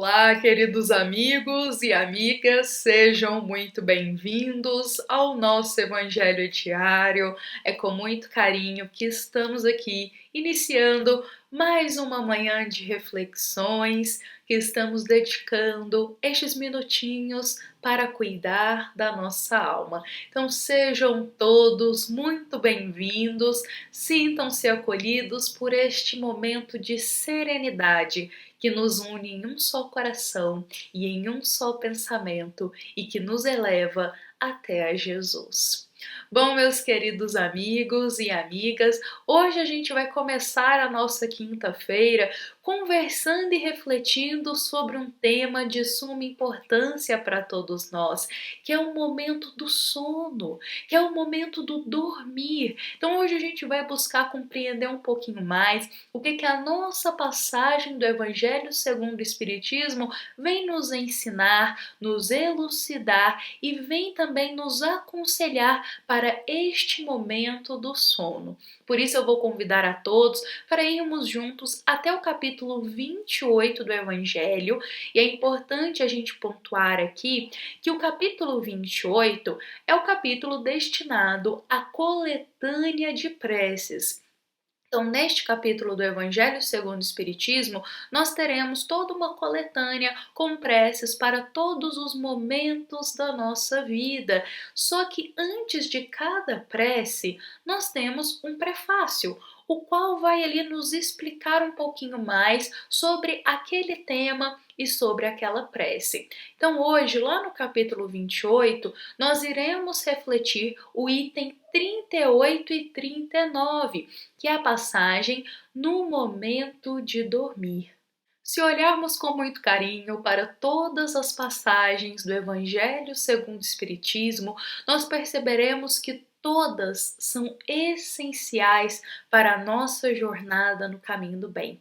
Olá, queridos amigos e amigas, sejam muito bem-vindos ao nosso Evangelho Diário. É com muito carinho que estamos aqui iniciando mais uma manhã de reflexões, que estamos dedicando estes minutinhos para cuidar da nossa alma. Então sejam todos muito bem-vindos, sintam-se acolhidos por este momento de serenidade que nos une em um só coração e em um só pensamento e que nos eleva até a Jesus. Bom, meus queridos amigos e amigas, hoje a gente vai começar a nossa quinta-feira conversando e refletindo sobre um tema de suma importância para todos nós, que é o momento do sono, que é o momento do dormir. Então hoje a gente vai buscar compreender um pouquinho mais o que a nossa passagem do Evangelho segundo o Espiritismo vem nos ensinar, nos elucidar e vem também nos aconselhar para este momento do sono. Por isso eu vou convidar a todos para irmos juntos até o capítulo 28 do Evangelho, e é importante a gente pontuar aqui que o capítulo 28 é o capítulo destinado à coletânea de preces. Então, neste capítulo do Evangelho segundo o Espiritismo, nós teremos toda uma coletânea com preces para todos os momentos da nossa vida. Só que antes de cada prece, nós temos um prefácio, o qual vai ali nos explicar um pouquinho mais sobre aquele tema e sobre aquela prece. Então, hoje, lá no capítulo 28, nós iremos refletir o item 38 e 39, que é a passagem no momento de dormir. Se olharmos com muito carinho para todas as passagens do Evangelho segundo o Espiritismo, nós perceberemos que todas são essenciais para a nossa jornada no caminho do bem.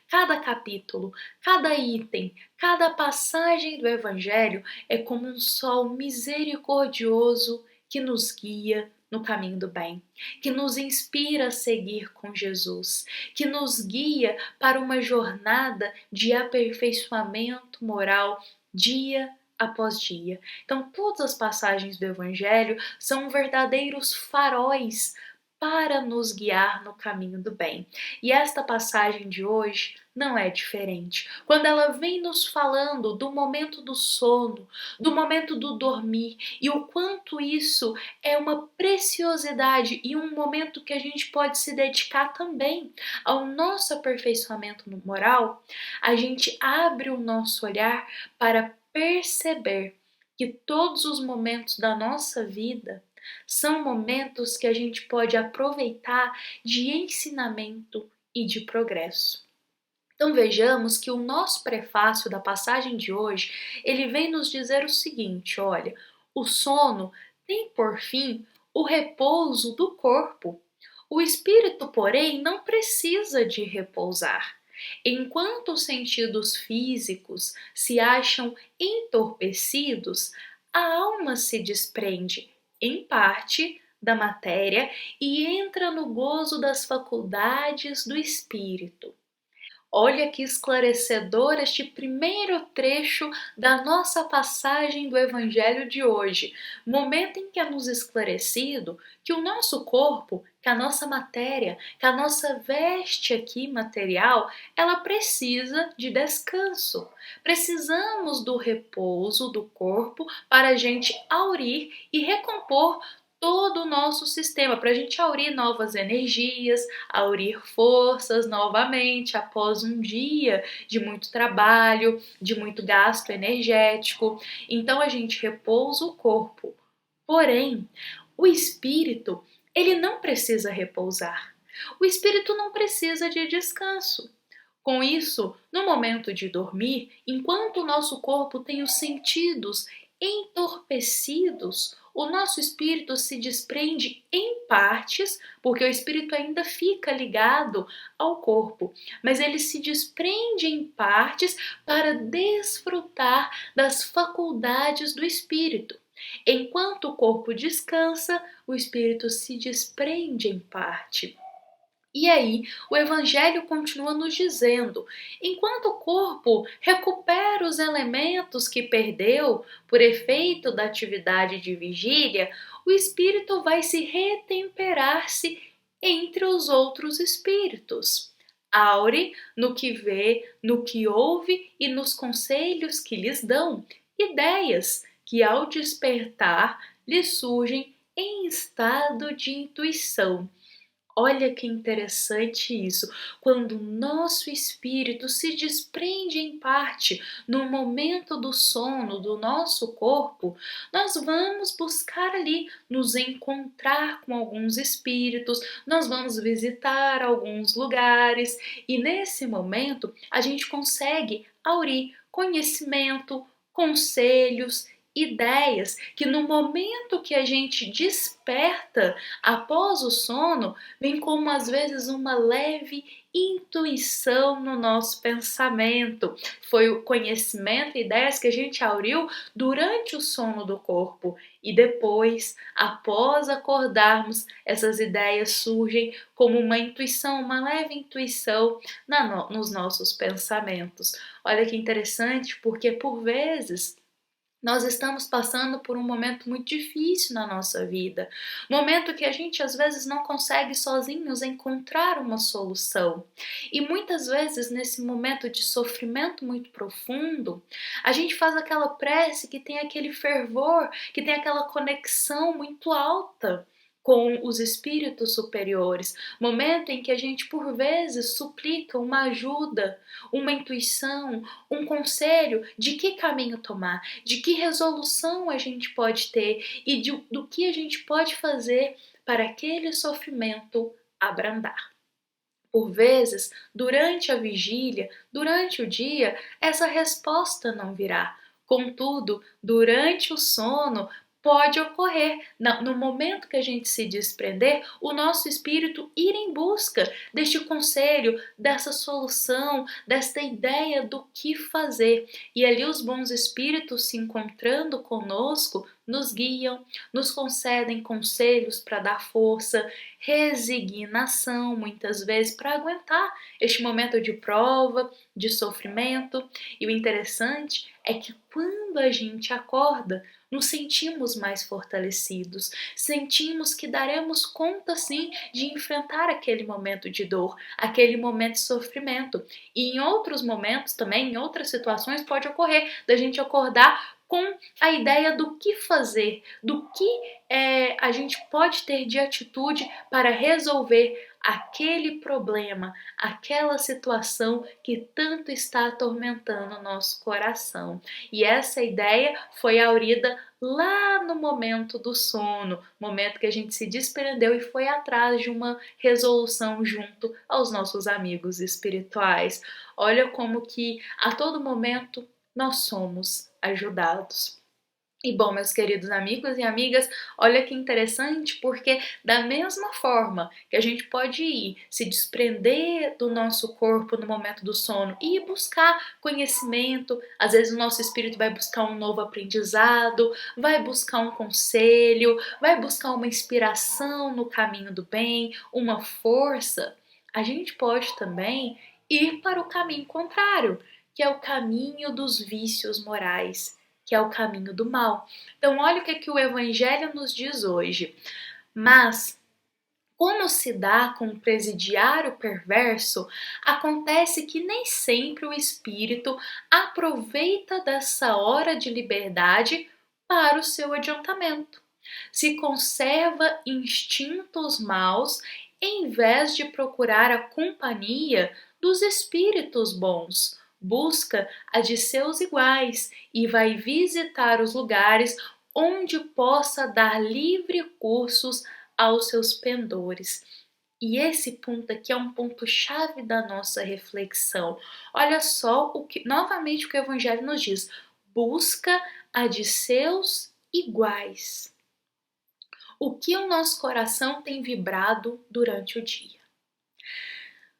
Cada capítulo, cada item, cada passagem do Evangelho é como um sol misericordioso que nos guia no caminho do bem, que nos inspira a seguir com Jesus, que nos guia para uma jornada de aperfeiçoamento moral dia após dia. Então, todas as passagens do Evangelho são verdadeiros faróis para nos guiar no caminho do bem. E esta passagem de hoje não é diferente. Quando ela vem nos falando do momento do sono, do momento do dormir e o quanto isso é uma preciosidade e um momento que a gente pode se dedicar também ao nosso aperfeiçoamento moral, a gente abre o nosso olhar para perceber que todos os momentos da nossa vida são momentos que a gente pode aproveitar de ensinamento e de progresso. Então vejamos que o nosso prefácio da passagem de hoje, ele vem nos dizer o seguinte, olha, o sono tem por fim o repouso do corpo. O espírito, porém, não precisa de repousar. Enquanto os sentidos físicos se acham entorpecidos, a alma se desprende, em parte, da matéria e entra no gozo das faculdades do espírito. Olha que esclarecedor este primeiro trecho da nossa passagem do Evangelho de hoje, momento em que é nos esclarecido que o nosso corpo, que a nossa matéria, que a nossa veste aqui material, ela precisa de descanso. Precisamos do repouso do corpo para a gente aurir e recompor todo o nosso sistema, para a gente aurir novas energias, aurir forças novamente após um dia de muito trabalho, de muito gasto energético. Então a gente repousa o corpo. Porém, o espírito, ele não precisa repousar. O espírito não precisa de descanso. Com isso, no momento de dormir, enquanto o nosso corpo tem os sentidos entorpecidos, o nosso espírito se desprende em partes, porque o espírito ainda fica ligado ao corpo, mas ele se desprende em partes para desfrutar das faculdades do espírito. Enquanto o corpo descansa, o espírito se desprende em parte. E aí, o Evangelho continua nos dizendo: enquanto o corpo recupera os elementos que perdeu por efeito da atividade de vigília, o espírito vai se retemperar-se entre os outros espíritos. Aure no que vê, no que ouve e nos conselhos que lhes dão, ideias que ao despertar lhes surgem em estado de intuição. Olha que interessante isso. Quando o nosso espírito se desprende em parte no momento do sono do nosso corpo, nós vamos buscar ali nos encontrar com alguns espíritos, nós vamos visitar alguns lugares e nesse momento a gente consegue aurir conhecimento, conselhos, ideias que no momento que a gente desperta após o sono, vem como às vezes uma leve intuição no nosso pensamento. Foi o conhecimento e ideias que a gente auriu durante o sono do corpo e depois, após acordarmos, essas ideias surgem como uma intuição, uma leve intuição nos nossos pensamentos. Olha que interessante, porque por vezes nós estamos passando por um momento muito difícil na nossa vida, momento que a gente às vezes não consegue sozinhos encontrar uma solução. E muitas vezes nesse momento de sofrimento muito profundo, a gente faz aquela prece que tem aquele fervor, que tem aquela conexão muito alta com os espíritos superiores, momento em que a gente por vezes suplica uma ajuda, uma intuição, um conselho de que caminho tomar, de que resolução a gente pode ter e do que a gente pode fazer para aquele sofrimento abrandar. Por vezes, durante a vigília, durante o dia, essa resposta não virá. Contudo, durante o sono, pode ocorrer, no momento que a gente se desprender, o nosso espírito ir em busca deste conselho, dessa solução, desta ideia do que fazer. E ali os bons espíritos se encontrando conosco, nos guiam, nos concedem conselhos para dar força, resignação, muitas vezes, para aguentar este momento de prova, de sofrimento. E o interessante é que quando a gente acorda, nos sentimos mais fortalecidos, sentimos que daremos conta sim de enfrentar aquele momento de dor, aquele momento de sofrimento. E em outros momentos também, em outras situações, pode ocorrer da gente acordar com a ideia do que fazer, do que a gente pode ter de atitude para resolver aquele problema, aquela situação que tanto está atormentando o nosso coração. E essa ideia foi aurida lá no momento do sono, momento que a gente se desprendeu e foi atrás de uma resolução junto aos nossos amigos espirituais. Olha como que a todo momento nós somos ajudados. E bom, meus queridos amigos e amigas, olha que interessante, porque da mesma forma que a gente pode ir se desprender do nosso corpo no momento do sono e buscar conhecimento, às vezes o nosso espírito vai buscar um novo aprendizado, vai buscar um conselho, vai buscar uma inspiração no caminho do bem, uma força, a gente pode também ir para o caminho contrário, que é o caminho dos vícios morais, que é o caminho do mal. Então, olha o que o Evangelho nos diz hoje. Mas, como se dá com o presidiário perverso, acontece que nem sempre o espírito aproveita dessa hora de liberdade para o seu adiantamento. Se conserva instintos maus em vez de procurar a companhia dos espíritos bons, busca a de seus iguais e vai visitar os lugares onde possa dar livre cursos aos seus pendores. E esse ponto aqui é um ponto chave da nossa reflexão. Olha só novamente o que o Evangelho nos diz: busca a de seus iguais. O que o nosso coração tem vibrado durante o dia?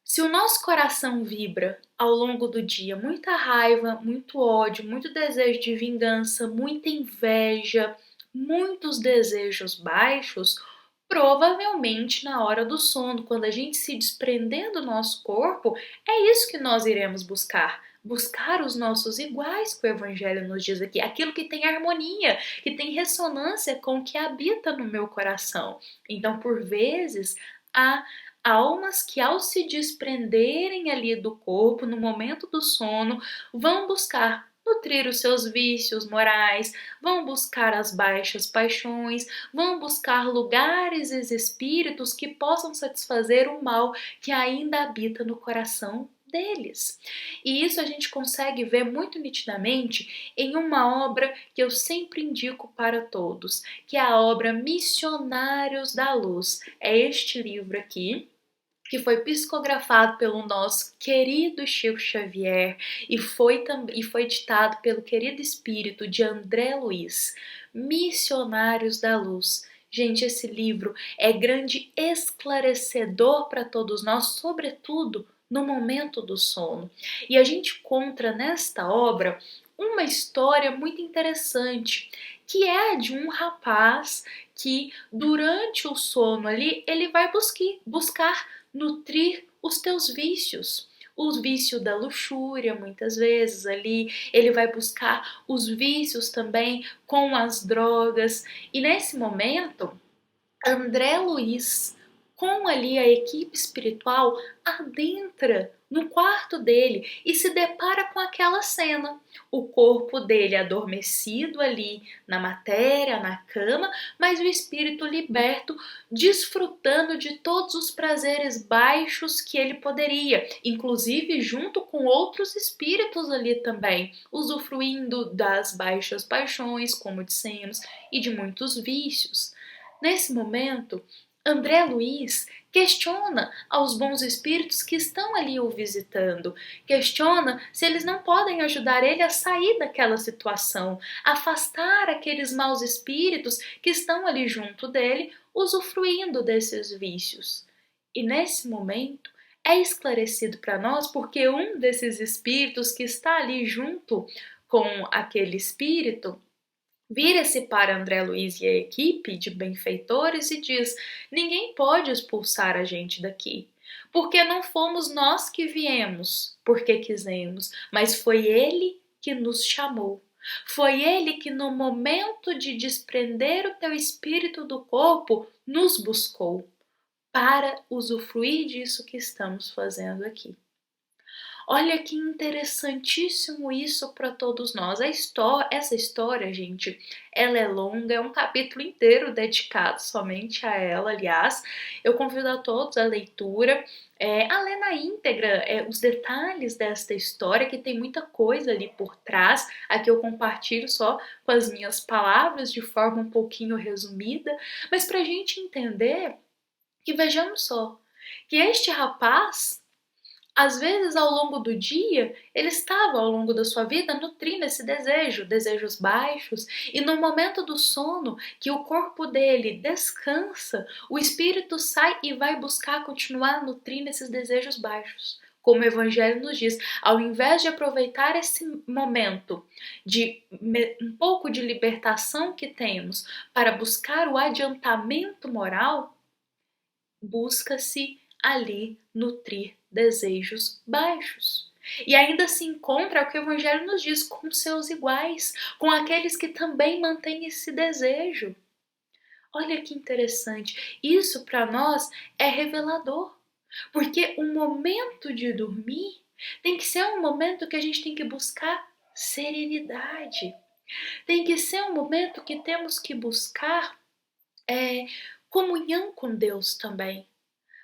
Se o nosso coração vibra ao longo do dia muita raiva, muito ódio, muito desejo de vingança, muita inveja, muitos desejos baixos, Provavelmente na hora do sono, quando a gente se desprender do nosso corpo, é isso que nós iremos buscar. Buscar os nossos iguais que o Evangelho nos diz aqui, aquilo que tem harmonia, que tem ressonância com o que habita no meu coração. Então, por vezes, há almas que, ao se desprenderem ali do corpo, no momento do sono, vão buscar nutrir os seus vícios morais, vão buscar as baixas paixões, vão buscar lugares e espíritos que possam satisfazer o mal que ainda habita no coração deles. E isso a gente consegue ver muito nitidamente em uma obra que eu sempre indico para todos, que é a obra Missionários da Luz. É este livro aqui, que foi psicografado pelo nosso querido Chico Xavier e foi ditado pelo querido espírito de André Luiz, Missionários da Luz. Gente, esse livro é grande esclarecedor para todos nós, sobretudo no momento do sono. E a gente encontra nesta obra uma história muito interessante, que é de um rapaz que durante o sono ali, ele vai buscar nutrir os teus vícios. O vício da luxúria, muitas vezes ali, ele vai buscar os vícios também com as drogas. E nesse momento, André Luiz, com ali a equipe espiritual, adentra no quarto dele e se depara com aquela cena. O corpo dele adormecido ali na matéria, na cama, mas o espírito liberto, desfrutando de todos os prazeres baixos que ele poderia, inclusive junto com outros espíritos ali também, usufruindo das baixas paixões, como dissemos, e de muitos vícios. Nesse momento, André Luiz questiona aos bons espíritos que estão ali o visitando, questiona se eles não podem ajudar ele a sair daquela situação, afastar aqueles maus espíritos que estão ali junto dele, usufruindo desses vícios. E nesse momento é esclarecido para nós porque um desses espíritos que está ali junto com aquele espírito vira-se para André Luiz e a equipe de benfeitores e diz: ninguém pode expulsar a gente daqui, porque não fomos nós que viemos porque quisemos, mas foi ele que nos chamou. Foi ele que, no momento de desprender o teu espírito do corpo, nos buscou para usufruir disso que estamos fazendo aqui. Olha que interessantíssimo isso para todos nós. Essa história, gente, ela é longa, é um capítulo inteiro dedicado somente a ela, aliás. Eu convido a todos a leitura, a ler na íntegra os detalhes desta história, que tem muita coisa ali por trás. Aqui eu compartilho só com as minhas palavras, de forma um pouquinho resumida, mas para a gente entender que, vejamos só, que este rapaz, às vezes, ao longo do dia, ele estava ao longo da sua vida nutrindo esse desejo, desejos baixos, e no momento do sono, que o corpo dele descansa, o espírito sai e vai buscar continuar nutrindo esses desejos baixos. Como o Evangelho nos diz, ao invés de aproveitar esse momento de um pouco de libertação que temos para buscar o adiantamento moral, busca-se ali nutrir desejos baixos. E ainda se encontra o que o Evangelho nos diz, com seus iguais, com aqueles que também mantêm esse desejo. Olha que interessante, isso para nós é revelador, porque o momento de dormir tem que ser um momento que a gente tem que buscar serenidade, tem que ser um momento que temos que buscar comunhão com Deus também,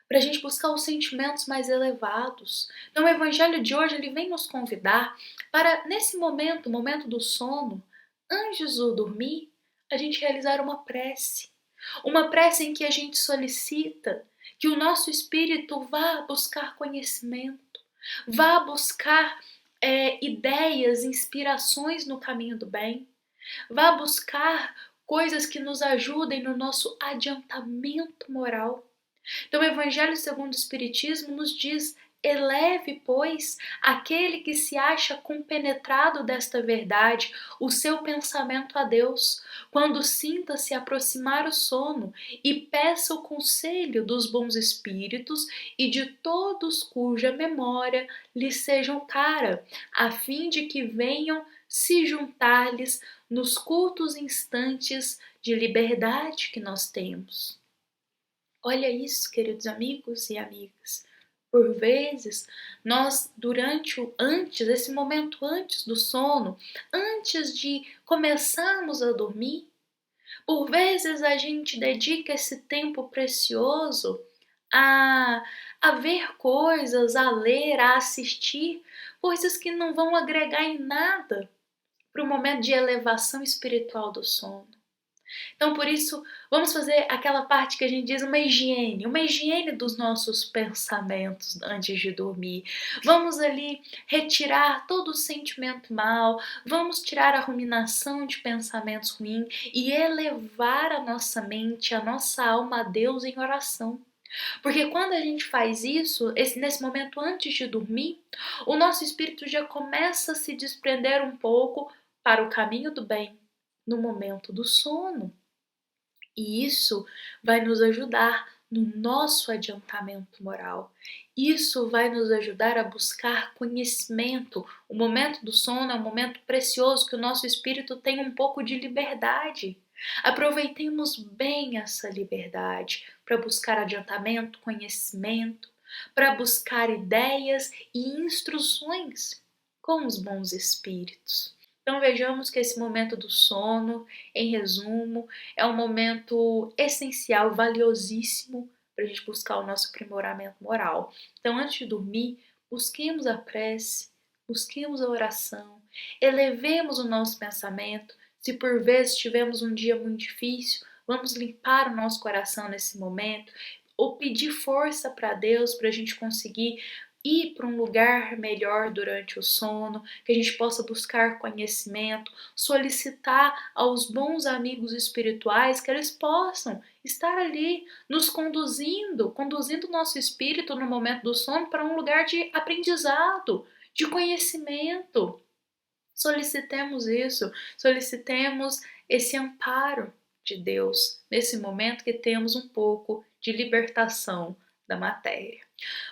para a gente buscar os sentimentos mais elevados. Então o Evangelho de hoje ele vem nos convidar para, nesse momento, o momento do sono, antes do dormir, a gente realizar uma prece em que a gente solicita que o nosso espírito vá buscar conhecimento, vá buscar ideias, inspirações no caminho do bem, vá buscar coisas que nos ajudem no nosso adiantamento moral. Então o Evangelho segundo o Espiritismo nos diz Eleve, pois, aquele que se acha compenetrado desta verdade, o seu pensamento a Deus, quando sinta se aproximar o sono, e peça o conselho dos bons espíritos e de todos cuja memória lhe sejam cara, a fim de que venham se juntar-lhes nos cultos instantes de liberdade que nós temos. Olha isso, queridos amigos e amigas. Por vezes, nós esse momento antes do sono, antes de começarmos a dormir, por vezes a gente dedica esse tempo precioso a, a ver coisas, a ler, a assistir, coisas que não vão agregar em nada para o momento de elevação espiritual do sono. Então, por isso, vamos fazer aquela parte que a gente diz uma higiene dos nossos pensamentos antes de dormir. Vamos ali retirar todo o sentimento mal, vamos tirar a ruminação de pensamentos ruins e elevar a nossa mente, a nossa alma a Deus em oração. Porque quando a gente faz isso, nesse momento antes de dormir, o nosso espírito já começa a se desprender um pouco para o caminho do bem no momento do sono. E isso vai nos ajudar no nosso adiantamento moral. Isso vai nos ajudar a buscar conhecimento. O momento do sono é um momento precioso que o nosso espírito tem um pouco de liberdade. Aproveitemos bem essa liberdade para buscar adiantamento, conhecimento, para buscar ideias e instruções com os bons espíritos. Então vejamos que esse momento do sono, em resumo, é um momento essencial, valiosíssimo para a gente buscar o nosso aprimoramento moral. Então antes de dormir, busquemos a prece, busquemos a oração, elevemos o nosso pensamento. Se por vezes tivemos um dia muito difícil, vamos limpar o nosso coração nesse momento, ou pedir força para Deus para a gente conseguir ir para um lugar melhor durante o sono, que a gente possa buscar conhecimento, solicitar aos bons amigos espirituais que eles possam estar ali nos conduzindo o nosso espírito no momento do sono para um lugar de aprendizado, de conhecimento. Solicitemos isso, solicitemos esse amparo de Deus nesse momento que temos um pouco de libertação da matéria.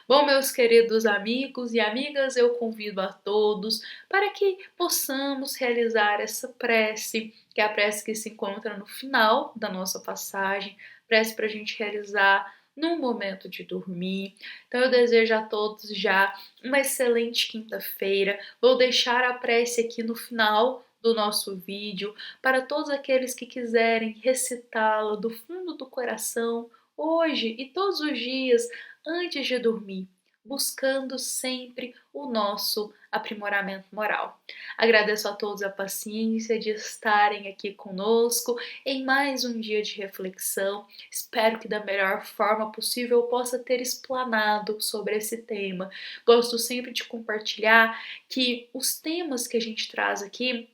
Bom, meus queridos amigos e amigas, eu convido a todos para que possamos realizar essa prece, que é a prece que se encontra no final da nossa passagem, prece para a gente realizar no momento de dormir. Então eu desejo a todos já uma excelente quinta-feira. Vou deixar a prece aqui no final do nosso vídeo para todos aqueles que quiserem recitá-la do fundo do coração hoje e todos os dias antes de dormir, buscando sempre o nosso aprimoramento moral. Agradeço a todos a paciência de estarem aqui conosco em mais um dia de reflexão. Espero que da melhor forma possível eu possa ter explanado sobre esse tema. Gosto sempre de compartilhar que os temas que a gente traz aqui,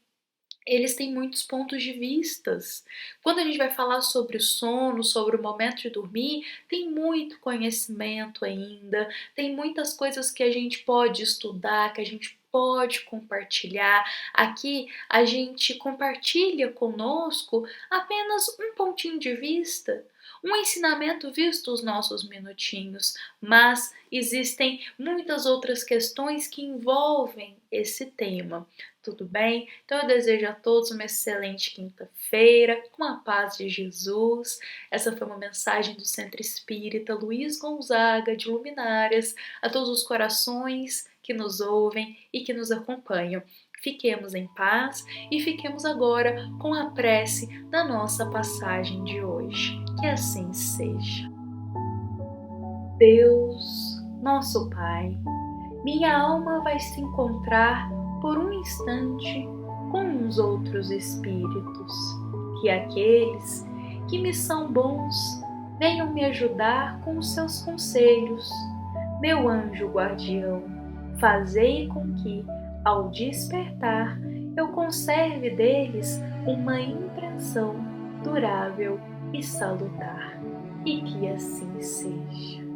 eles têm muitos pontos de vistas. Quando a gente vai falar sobre o sono, sobre o momento de dormir, tem muito conhecimento ainda, tem muitas coisas que a gente pode estudar, que a gente pode compartilhar. Aqui a gente compartilha conosco apenas um pontinho de vista, um ensinamento visto os nossos minutinhos, mas existem muitas outras questões que envolvem esse tema. Tudo bem? Então eu desejo a todos uma excelente quinta-feira, com a paz de Jesus. Essa foi uma mensagem do Centro Espírita Luiz Gonzaga de Luminárias, a todos os corações que nos ouvem e que nos acompanham. Fiquemos em paz e fiquemos agora com a prece da nossa passagem de hoje. Que assim seja. Deus, nosso Pai, minha alma vai se encontrar por um instante com os outros espíritos, que aqueles que me são bons venham me ajudar com os seus conselhos. Meu anjo guardião, fazei com que, ao despertar, eu conserve deles uma impressão durável e salutar, e que assim seja.